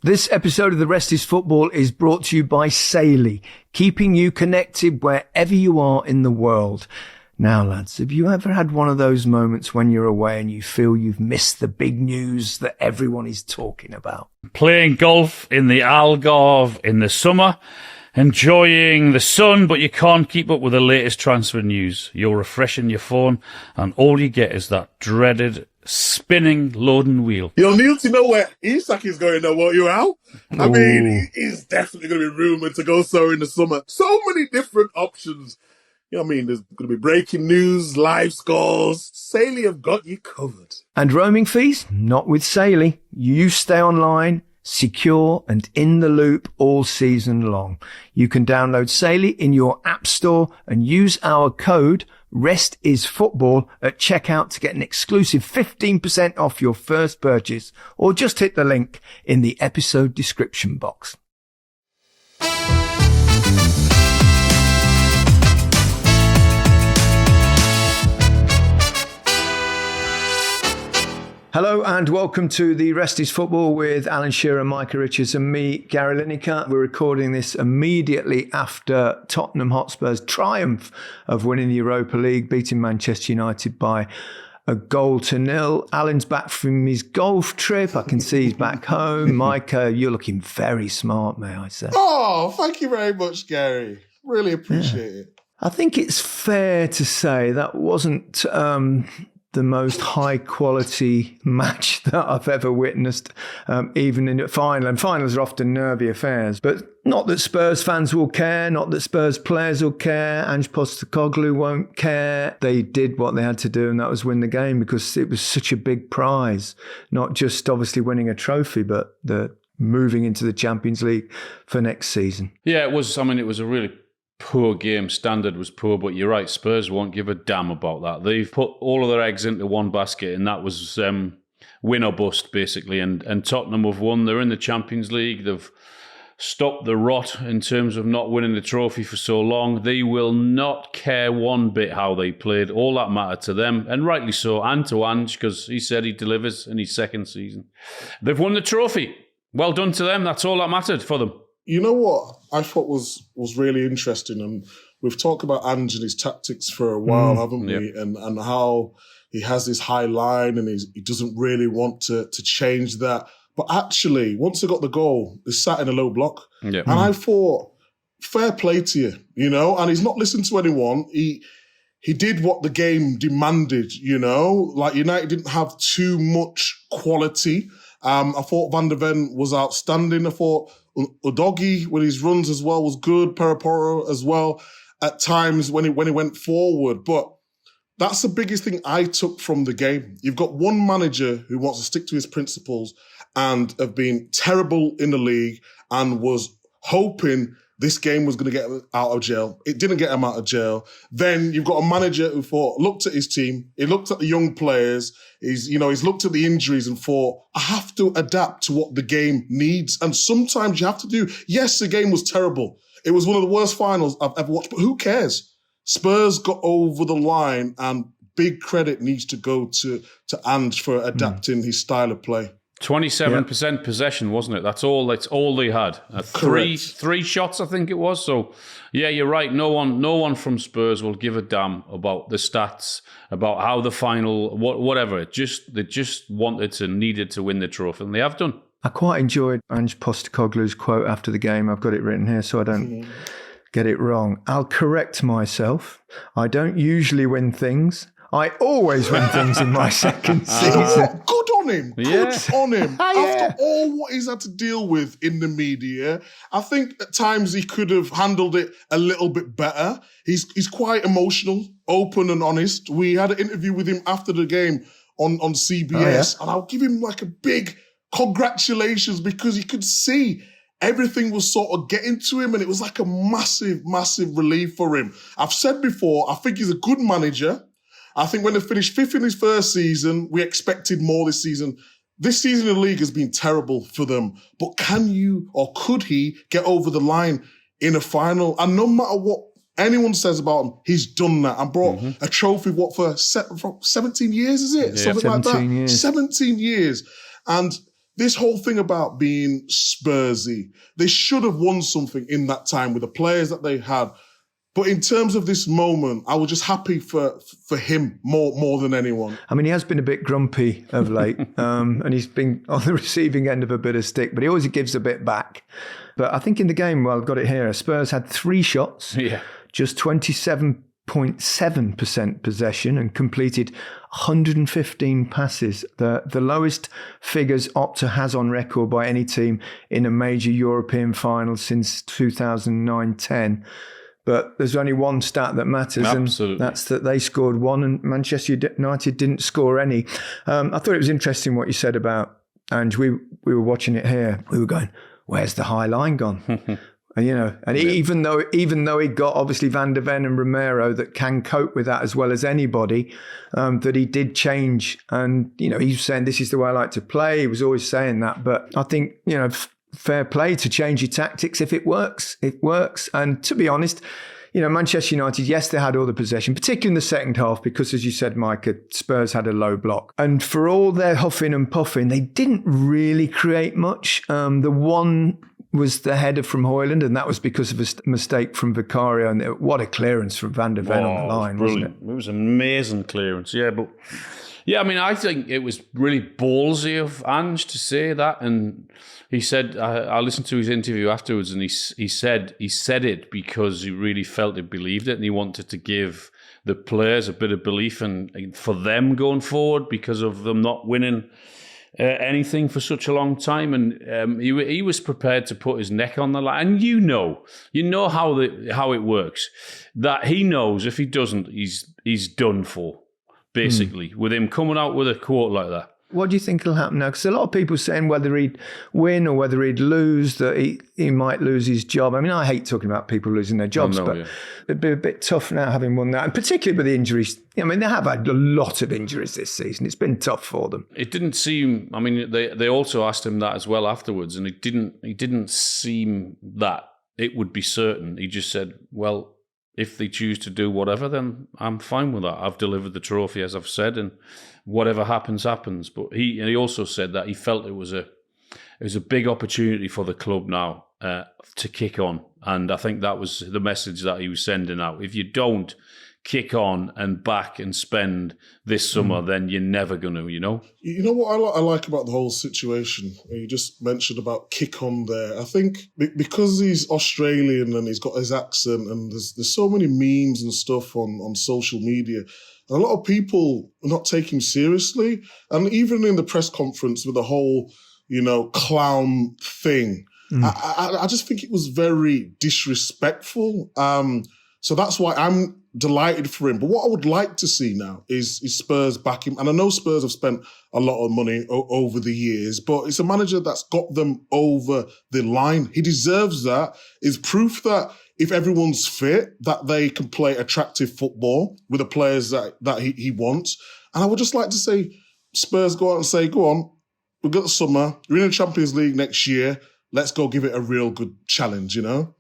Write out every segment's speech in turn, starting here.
This episode of The Rest is Football is brought to you by Saily, keeping you connected wherever you are in the world. Now, lads, have you ever had one of those moments when you're away and you feel you've missed the big news that everyone is talking about? Playing golf in the Algarve in the summer, enjoying the sun, but you can't keep up with the latest transfer news. You're refreshing your phone, and all you get is that dreaded spinning loading wheel. You'll need to know where Isak is going now, won't you, Al? I mean, he's definitely going to be rumoured to go so in the summer. So many different options. You know what I mean? There's going to be breaking news, live scores. Saily have got you covered. And roaming fees? Not with Saily. You stay online, secure and in the loop all season long. You can download Saily in your app store and use our code RESTISFOOTBALL at checkout to get an exclusive 15% off your first purchase, or just hit the link in the episode description box. Hello and welcome to The Rest is Football with Alan Shearer, Micah Richards and me, Gary Lineker. We're recording this immediately after Tottenham Hotspur's triumph of winning the Europa League, beating Manchester United by 1-0. Alan's back from his golf trip. I can see he's back home. Micah, you're looking very smart, may I say. Oh, thank you very much, Gary. Really appreciate it. I think it's fair to say that wasn't the most high-quality match that I've ever witnessed, even in a final. And finals are often nervy affairs. But not that Spurs fans will care, not that Spurs players will care, Ange Postecoglu won't care. They did what they had to do, and that was win the game, because it was such a big prize. Not just obviously winning a trophy, but the moving into the Champions League for next season. Yeah, it was. I mean, it was a really poor game. Standard was poor, but you're right, Spurs won't give a damn about that. They've put all of their eggs into one basket, and that was win or bust, basically. And Tottenham have won. They're in the Champions League. They've stopped the rot in terms of not winning the trophy for so long. They will not care one bit how they played. All that mattered to them, and rightly so, and to Ange, because he said he delivers in his second season. They've won the trophy. Well done to them. That's all that mattered for them. You know what I thought was really interesting, and we've talked about Ange and his tactics for a while, haven't we? Yep. And how he has this high line and he doesn't really want to change that. But actually, once they got the goal, they sat in a low block. Yep. And I thought, fair play to you, you know? And he's not listened to anyone. He did what the game demanded, you know? Like, United didn't have too much quality. I thought Van der Ven was outstanding. I thought Udogie, with his runs as well, was good. Peraporo as well, at times when he went forward. But that's the biggest thing I took from the game. You've got one manager who wants to stick to his principles and have been terrible in the league and was hoping this game was going to get him out of jail. It didn't get him out of jail. Then you've got a manager who looked at his team, he looked at the young players, he's looked at the injuries and thought, I have to adapt to what the game needs. And sometimes you have to do. Yes, the game was terrible. It was one of the worst finals I've ever watched, but who cares? Spurs got over the line, and big credit needs to go to Ange for adapting his style of play. 27% possession, wasn't it? That's all they had. Three shots, I think it was. So, yeah, you're right. No one from Spurs will give a damn about the stats, about how the final, whatever. They just needed to win the trophy, and they have done. I quite enjoyed Ange Postecoglu's quote after the game. I've got it written here so I don't get it wrong. I'll correct myself. I don't usually win things. I always win things in my second season. Good on him. Good on him. After all what he's had to deal with in the media, I think at times he could have handled it a little bit better. He's quite emotional, open and honest. We had an interview with him after the game on CBS, and I'll give him like a big congratulations, because you could see everything was sort of getting to him, and it was like a massive, massive relief for him. I've said before, I think he's a good manager. I think when they finished fifth in his first season, we expected more this season. This season in the league has been terrible for them. But could he get over the line in a final? And no matter what anyone says about him, he's done that and brought a trophy, for 17 years, is it? Yeah, 17 years. 17 years. And this whole thing about being Spursy, they should have won something in that time with the players that they had. But in terms of this moment, I was just happy for him more than anyone. I mean, he has been a bit grumpy of late, and he's been on the receiving end of a bit of stick, but he always gives a bit back. But I think in the game, well, I've got it here, Spurs had 3 shots, just 27.7% possession, and completed 115 passes, the lowest figures Opta has on record by any team in a major European final since 2009-10. But there's only one stat that matters, Absolutely. And that's that they scored 1 and Manchester United didn't score any. I thought it was interesting what you said about Ange. We were watching it here. We were going, where's the high line gone? And even though he got obviously Van der Ven and Romero that can cope with that as well as anybody, that he did change. And, he's saying, this is the way I like to play. He was always saying that. But I think, fair play to change your tactics. If it works, it works. And to be honest, Manchester United, yes, they had all the possession, particularly in the second half, because as you said, Micah, Spurs had a low block. And for all their huffing and puffing, they didn't really create much. The one was the header from Højlund, and that was because of a mistake from Vicario. And what a clearance from Van der Ven on the line, wasn't it? It was an amazing clearance, I think it was really ballsy of Ange to say that. And he said, I listened to his interview afterwards, and he said it because he really felt he believed it, and he wanted to give the players a bit of belief and for them going forward because of them not winning anything for such a long time. And he was prepared to put his neck on the line. And you know how it works. That he knows if he doesn't, he's done for. Basically, with him coming out with a quote like that. What do you think will happen now? Because a lot of people saying whether he'd win or whether he'd lose, that he might lose his job. I mean, I hate talking about people losing their jobs, but it'd be a bit tough now having won that. And particularly with the injuries. I mean, they have had a lot of injuries this season. It's been tough for them. It didn't seem, they also asked him that as well afterwards, and it didn't seem that it would be certain. He just said, well, if they choose to do whatever, then I'm fine with that. I've delivered the trophy, as I've said, and whatever happens, happens. But he also said that he felt it was a big opportunity for the club now to kick on. And I think that was the message that he was sending out. If you don't kick on and back and spend this summer, then you're never going to, You know what I like about the whole situation? You just mentioned about kick on there. I think because he's Australian and he's got his accent, and there's so many memes and stuff on social media, and a lot of people are not taking him seriously. And even in the press conference with the whole, clown thing, I just think it was very disrespectful. So that's why I'm delighted for him. But what I would like to see now is Spurs back him. And I know Spurs have spent a lot of money over the years, but it's a manager that's got them over the line. He deserves that. It's proof that if everyone's fit, that they can play attractive football with the players that he wants. And I would just like to say, Spurs go out and say, go on, we've got the summer, you're in the Champions League next year, let's go give it a real good challenge, You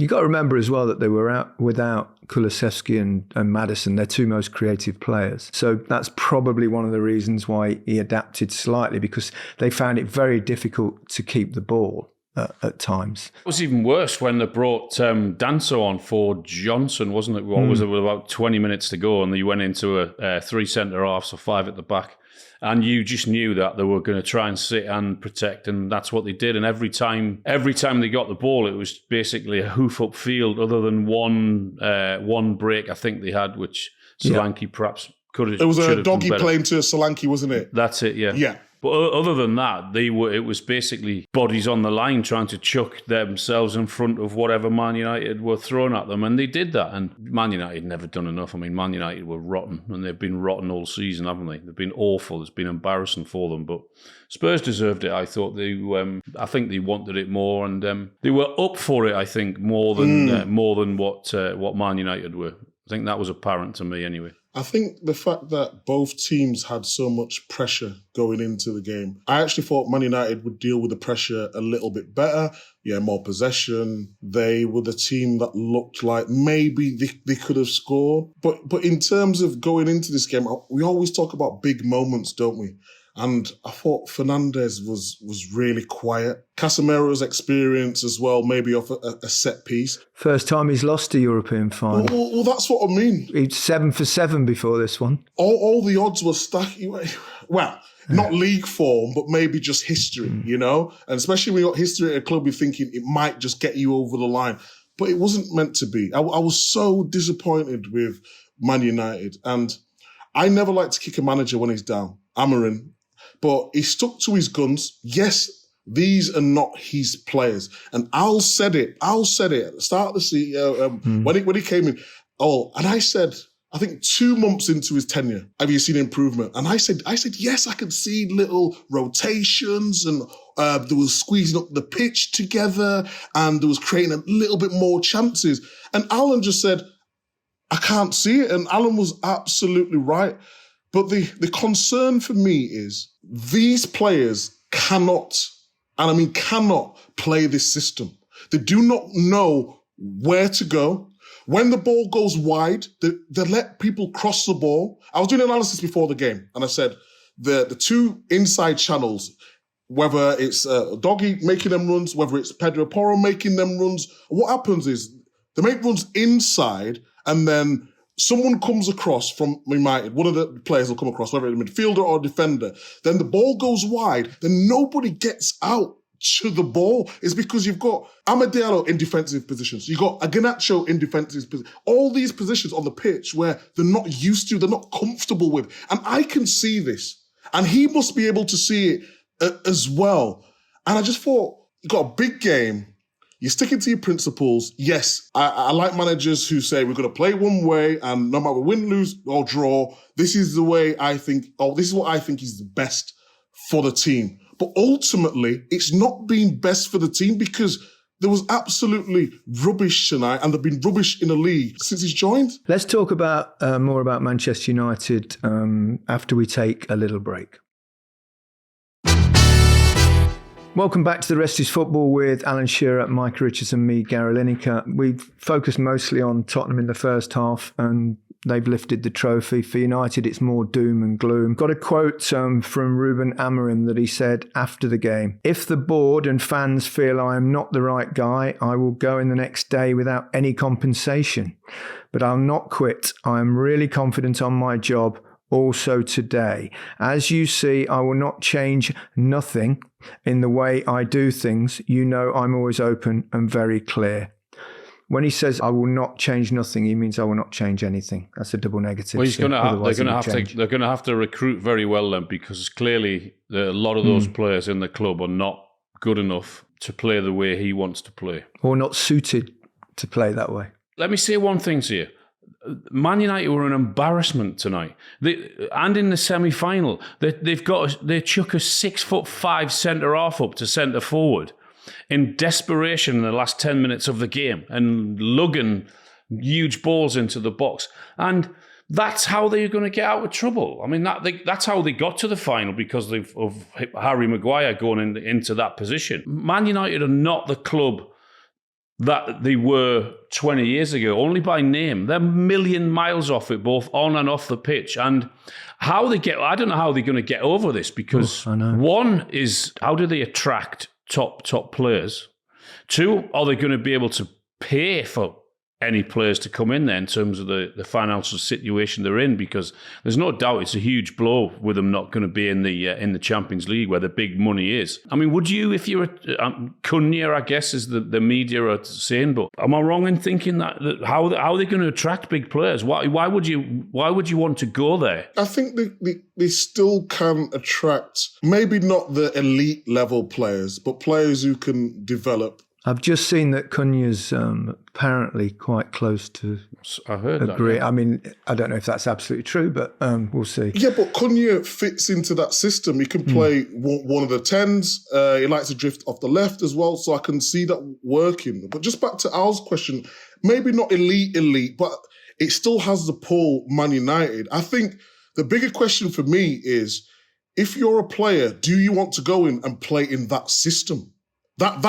got to remember as well that they were out without Kulusevski and Maddison, their two most creative players. So that's probably one of the reasons why he adapted slightly, because they found it very difficult to keep the ball at times. It was even worse when they brought Danso on for Johnson, wasn't it? What was it, with about 20 minutes to go, and they went into a 3 centre-halves, so 5 at the back. And you just knew that they were going to try and sit and protect, and that's what they did. And every time they got the ball, it was basically a hoof up field, other than one break I think they had, which Solanke perhaps could have. It was a doggy playing to Solanke, wasn't it? That's it, yeah. Yeah. But other than that, it was basically bodies on the line trying to chuck themselves in front of whatever Man United were throwing at them, and they did that. And Man United never done enough. I mean, Man United were rotten, and they've been rotten all season, haven't they? They've been awful. It's been embarrassing for them. But Spurs deserved it. I thought I think they wanted it more, and they were up for it. I think more than what Man United were. I think that was apparent to me anyway. I think the fact that both teams had so much pressure going into the game, I actually thought Man United would deal with the pressure a little bit better. Yeah, more possession. They were the team that looked like maybe they could have scored. But in terms of going into this game, we always talk about big moments, don't we? And I thought Fernandes was really quiet. Casemiro's experience as well, maybe off a set piece. First time he's lost a European final. Well, that's what I mean. He's 7 for 7 before this one. All the odds were stacked. Well, not league form, but maybe just history, you know? And especially when you got history at a club, you're thinking it might just get you over the line. But it wasn't meant to be. I was so disappointed with Man United. And I never like to kick a manager when he's down. Amorim. But he stuck to his guns. Yes, these are not his players. And Al said it at the start of the season, when he came in. And I said, I think 2 months into his tenure, have you seen improvement? And I said, yes, I could see little rotations and there was squeezing up the pitch together and there was creating a little bit more chances. And Alan just said, I can't see it. And Alan was absolutely right. But the concern for me is these players cannot play this system. They do not know where to go. When the ball goes wide, they let people cross the ball. I was doing analysis before the game, and I said the 2 inside channels, whether it's Doggy making them runs, whether it's Pedro Porro making them runs, what happens is they make runs inside, and then someone comes across from United, one of the players will come across, whether it's a midfielder or a defender, then the ball goes wide, then nobody gets out to the ball. It's because you've got Amadeo in defensive positions. You've got Garnacho in defensive positions. All these positions on the pitch where they're not used to, they're not comfortable with. And I can see this. And he must be able to see it as well. And I just thought, you've got a big game. You're sticking to your principles. Yes, I like managers who say we're going to play one way and no matter win, lose or draw, this is the way I think, this is what I think is the best for the team. But ultimately, it's not been best for the team because there was absolutely rubbish tonight and they've been rubbish in the league since he's joined. Let's talk about more about Manchester United after we take a little break. Welcome back to The Rest is Football with Alan Shearer, Micah Richardson, me, Gary Lineker. We've focused mostly on Tottenham in the first half and they've lifted the trophy. For United, it's more doom and gloom. Got a quote from Ruben Amorim that he said after the game. If the board and fans feel I am not the right guy, I will go in the next day without any compensation. But I'll not quit. I am really confident on my job. Also today, as you see, I will not change nothing in the way I do things. You know, I'm always open and very clear. When he says I will not change nothing, he means I will not change anything. That's a double negative. Well, they're going to have to recruit very well then, because clearly a lot of those players in the club are not good enough to play the way he wants to play, or not suited to play that way. Let me say one thing to you. Man United were an embarrassment tonight, and in the semi-final, they chuck a 6'5" centre half up to centre forward in desperation in the last 10 minutes of the game and lugging huge balls into the box, and that's how they're going to get out of trouble. I mean, that's how they got to the final, because of Harry Maguire going into that position. Man United are not the club that they were 20 years ago, only by name. They're a million miles off it, both on and off the pitch. And I don't know how they're going to get over this, because one is, how do they attract top players? Two, are they going to be able to pay for any players to come in there in terms of the financial situation they're in? Because there's no doubt it's a huge blow with them not going to be in the Champions League where the big money is. I mean, would you, if you're Cunha, I guess, is the media are saying, but am I wrong in thinking that how are they going to attract big players? Why would you want to go there? I think they still can attract maybe not the elite level players, but players who can develop. I've just seen that Cunha's apparently quite close to agree. That, yeah. I mean, I don't know if that's absolutely true, but we'll see. Yeah, but Cunha fits into that system. He can play one of the 10s. He likes to drift off the left as well, so I can see that working. But just back to Al's question, maybe not elite, but it still has the pull Man United. I think the bigger question for me is, if you're a player, do you want to go in and play in that system? That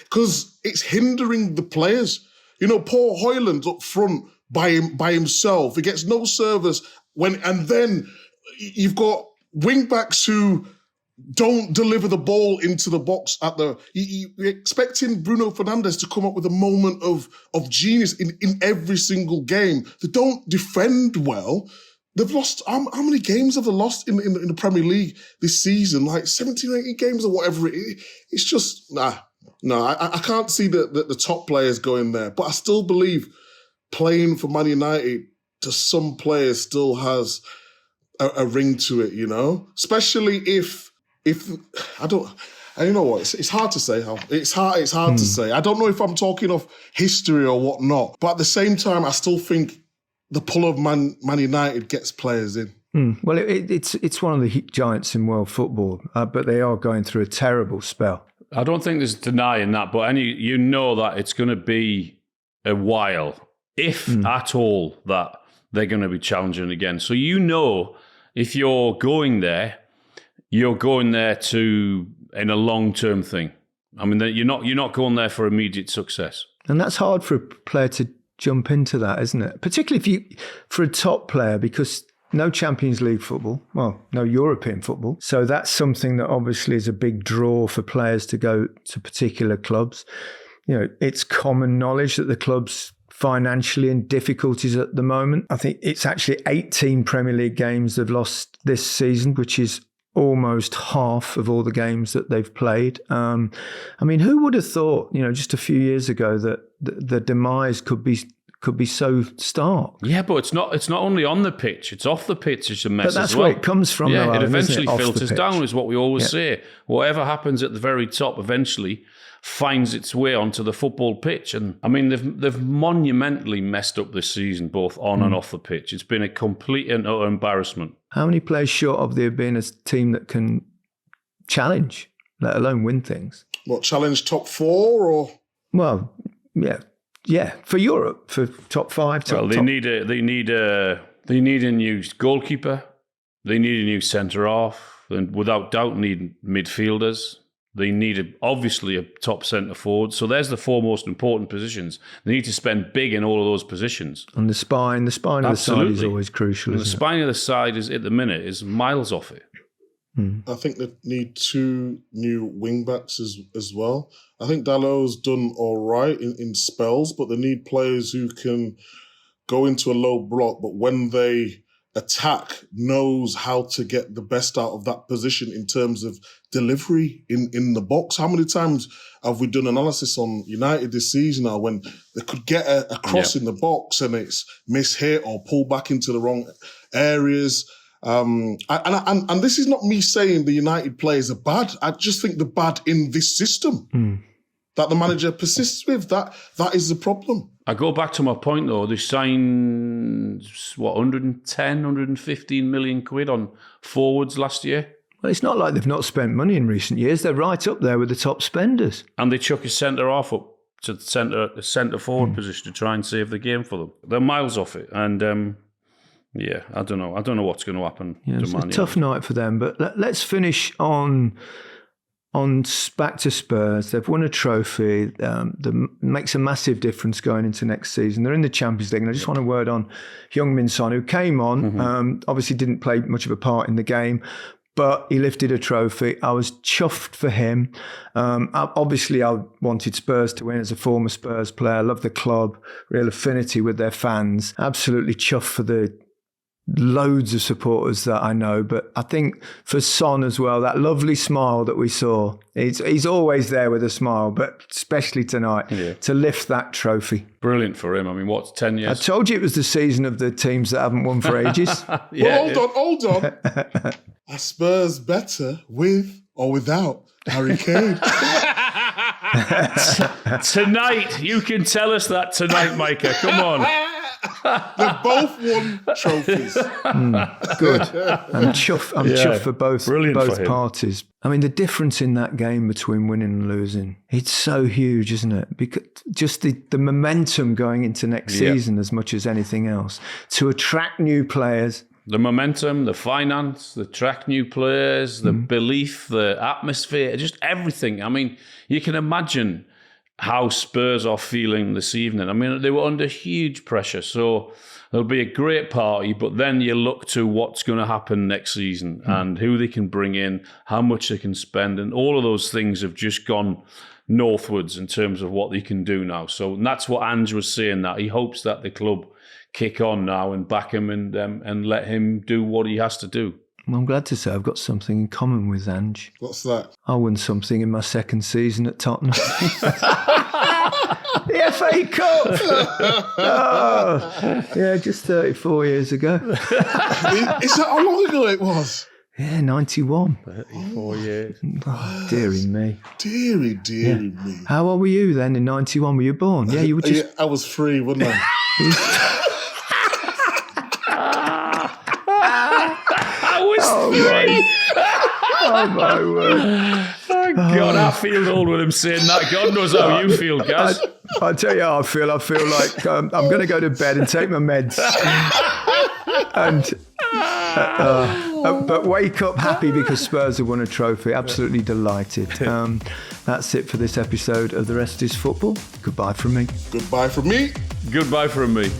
because it's hindering the players. You know, Paul Hoyland's up front by himself. He gets no service and then you've got wing backs who don't deliver the ball into the box you're expecting Bruno Fernandes to come up with a moment of genius in every single game. They don't defend well. They've lost, how many games have they lost in the Premier League this season? Like 17 or 18 games or whatever. It's just, I can't see the top players going there. But I still believe playing for Man United to some players still has a ring to it, you know? Especially if I don't, and you know what? It's hard to say. It's hard to say. I don't know if I'm talking of history or whatnot, but at the same time, I still think the pull of Man United gets players in. Well, it's one of the giants in world football, but they are going through a terrible spell. I don't think there's denying that, but you know that it's going to be a while, if at all, that they're going to be challenging again. So you know, if you're going there to in a long-term thing. I mean, you're not going there for immediate success. And that's hard for a player to jump into that, isn't it? Particularly for a top player, because no Champions League football, well, no European football. So that's something that obviously is a big draw for players to go to particular clubs. You know, it's common knowledge that the club's financially in difficulties at the moment. I think it's actually 18 Premier League games they've lost this season, which is almost half of all the games that they've played. I mean, who would have thought, you know, just a few years ago that the demise could be so stark? Yeah, but it's not only on the pitch; it's off the pitch. It's a mess. But that's as well. where it comes from. Yeah, though, it Alan, eventually isn't it? filters down, is what we always say. Whatever happens at the very top, eventually finds its way onto the football pitch. And I mean, they've monumentally messed up this season, both on and off the pitch. It's been a complete and utter embarrassment. How many players short of there being a team that can challenge, let alone win things? What, challenge top four or? Well, yeah, for Europe, for top five. They need a new goalkeeper. They need a new centre half, and without doubt, need midfielders. They need obviously a top centre forward. So there's the four most important positions. They need to spend big in all of those positions. And the spine of the side is always crucial. And the spine of the side is at the minute is miles off it. I think they need 2 new wing-backs as well. I think Dalot's done all right in spells, but they need players who can go into a low block, but when they attack, knows how to get the best out of that position in terms of delivery in the box. How many times have we done analysis on United this season now when they could get a cross in the box and it's mishit or pulled back into the wrong areas? And this is not me saying the United players are bad. I just think they're bad in this system that the manager persists with. That is the problem. I go back to my point though. They signed 115 million quid on forwards last year. Well, it's not like they've not spent money in recent years. They're right up there with the top spenders. And they chuck a centre half up to the centre forward position to try and save the game for them. They're miles off it, and. Yeah, I don't know. I don't know what's going to happen. Yeah, it's a tough night for them. But let's finish on back to Spurs. They've won a trophy. That makes a massive difference going into next season. They're in the Champions League. And I just want a word on Heung-min Son, who came on, obviously didn't play much of a part in the game, but he lifted a trophy. I was chuffed for him. Obviously, I wanted Spurs to win as a former Spurs player. I love the club, real affinity with their fans. Absolutely chuffed for the loads of supporters that I know, but I think for Son as well, that lovely smile that we saw, he's always there with a smile, but especially tonight, to lift that trophy. Brilliant for him. I mean, what's 10 years? I told you it was the season of the teams that haven't won for ages. Hold on. Are Spurs better with or without Harry Kane? Tonight, you can tell us that tonight, Micah. Come on. They've both won trophies. Good. I'm chuffed for both parties. I mean, the difference in that game between winning and losing, it's so huge, isn't it? Because just the momentum going into next season as much as anything else. To attract new players. The momentum, the finance, the attract new players, the belief, the atmosphere, just everything. I mean, you can imagine how Spurs are feeling this evening. I mean, they were under huge pressure, so there'll be a great party, but then you look to what's going to happen next season and who they can bring in, how much they can spend, and all of those things have just gone northwards in terms of what they can do now. So and that's what Ange was saying, that he hopes that the club kick on now and back him and let him do what he has to do. Well, I'm glad to say I've got something in common with Ange. What's that? I won something in my second season at Tottenham. The FA Cup! Oh, yeah, just 34 years ago. Is that how long ago it was? Yeah, 91. 34 years. Oh, dearie me. Deary me. How old were you then in 91? Were you born? Yeah, you were just... Yeah, I was 3, wasn't I? Oh, my word. Oh, God, I feel old with him saying that. God knows how you feel, Gaz. I'll tell you how I feel. I feel like I'm going to go to bed and take my meds. But wake up happy because Spurs have won a trophy. Absolutely delighted. That's it for this episode of The Rest is Football. Goodbye from me. Goodbye from me. Goodbye from me.